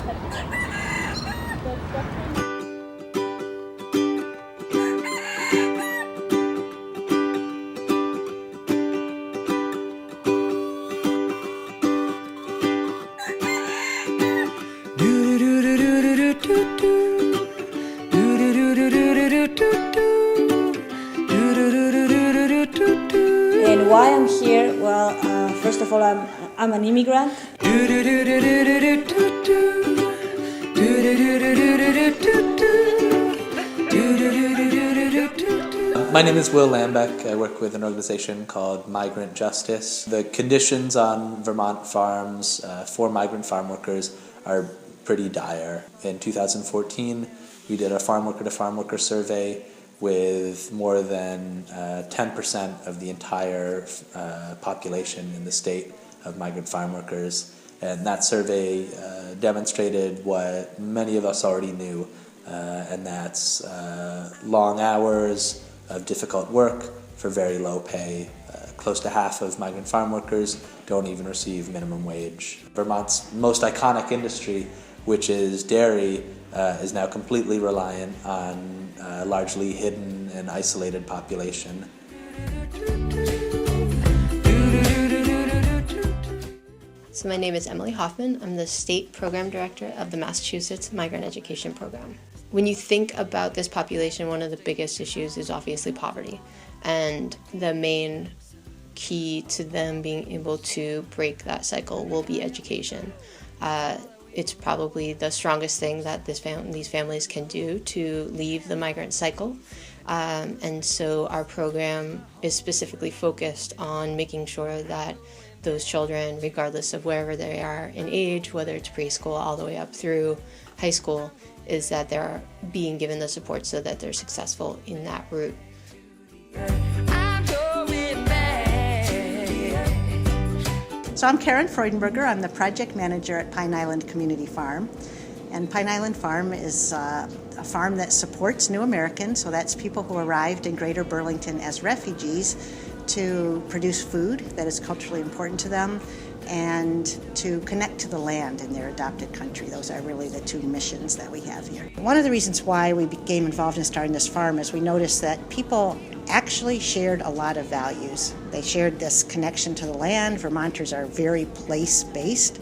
And why I'm here? Well, first of all, I'm an immigrant. My name is Will Lambeck. I work with an organization called Migrant Justice. The conditions on Vermont farms for migrant farm workers are pretty dire. In 2014, we did a farm worker to farm worker survey with more than 10% of the entire population in the state of migrant farm workers. And that survey demonstrated what many of us already knew, and that's long hours of difficult work for very low pay. Close to half of migrant farm workers don't even receive minimum wage. Vermont's most iconic industry, which is dairy, is now completely reliant on a largely hidden and isolated population. So my name is Emily Hoffman. I'm the State Program Director of the Massachusetts Migrant Education Program. When you think about this population, one of the biggest issues is obviously poverty. And the main key to them being able to break that cycle will be education. It's probably the strongest thing that these families can do to leave the migrant cycle. And so our program is specifically focused on making sure that those children, regardless of wherever they are in age, whether it's preschool all the way up through high school, is that they're being given the support so that they're successful in that route. So I'm Karen Freudenberger. I'm the project manager at Pine Island Community Farm. And Pine Island Farm is a farm that supports new Americans, so that's people who arrived in Greater Burlington as refugees, to produce food that is culturally important to them and to connect to the land in their adopted country. Those are really the two missions that we have here. One of the reasons why we became involved in starting this farm is we noticed that people actually shared a lot of values. They shared this connection to the land. Vermonters are very place-based,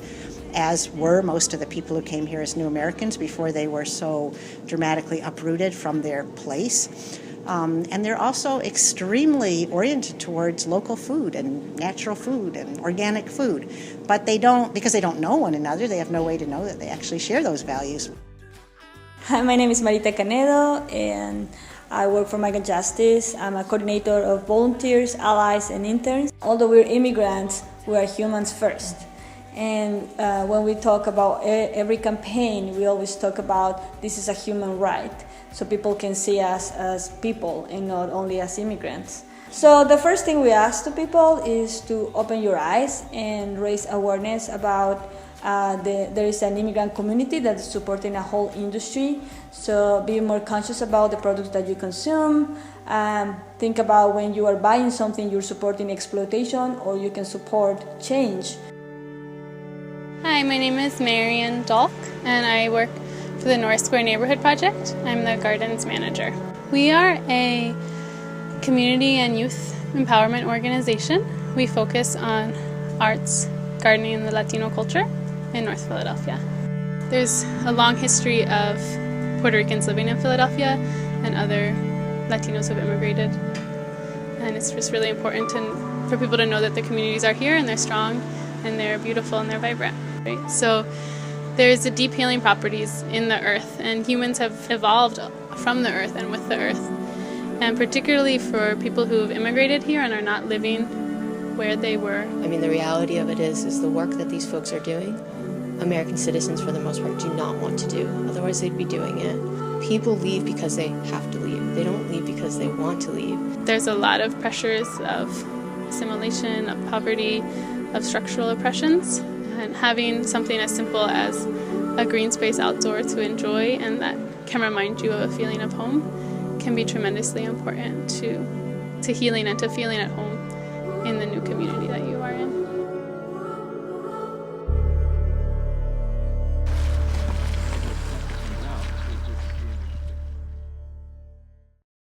as were most of the people who came here as new Americans before they were so dramatically uprooted from their place. And they're also extremely oriented towards local food and natural food and organic food. But they don't, because they don't know one another, they have no way to know that they actually share those values. Hi, my name is Marita Canedo, and I work for Migrant Justice. I'm a coordinator of volunteers, allies, and interns. Although we're immigrants, we are humans first. And when we talk about every campaign, we always talk about this is a human right, so people can see us as people and not only as immigrants. So the first thing we ask to people is to open your eyes and raise awareness about there is an immigrant community that is supporting a whole industry. So be more conscious about the products that you consume. Think about when you are buying something, you're supporting exploitation or you can support change. Hi, my name is Marian Dolk, and I work for the Norris Square Neighborhood Project. I'm the Gardens Manager. We are a community and youth empowerment organization. We focus on arts, gardening, and the Latino culture in North Philadelphia. There's a long history of Puerto Ricans living in Philadelphia and other Latinos who have immigrated. And it's just really important for people to know that the communities are here and they're strong and they're beautiful and they're vibrant. Right? So there's the deep healing properties in the earth, and humans have evolved from the earth and with the earth. And particularly for people who have immigrated here and are not living where they were. I mean, the reality of it is the work that these folks are doing, American citizens for the most part do not want to do. Otherwise they'd be doing it. People leave because they have to leave. They don't leave because they want to leave. There's a lot of pressures of assimilation, of poverty, of structural oppressions. And having something as simple as a green space outdoor to enjoy and that can remind you of a feeling of home can be tremendously important to healing and to feeling at home in the new community that you are in.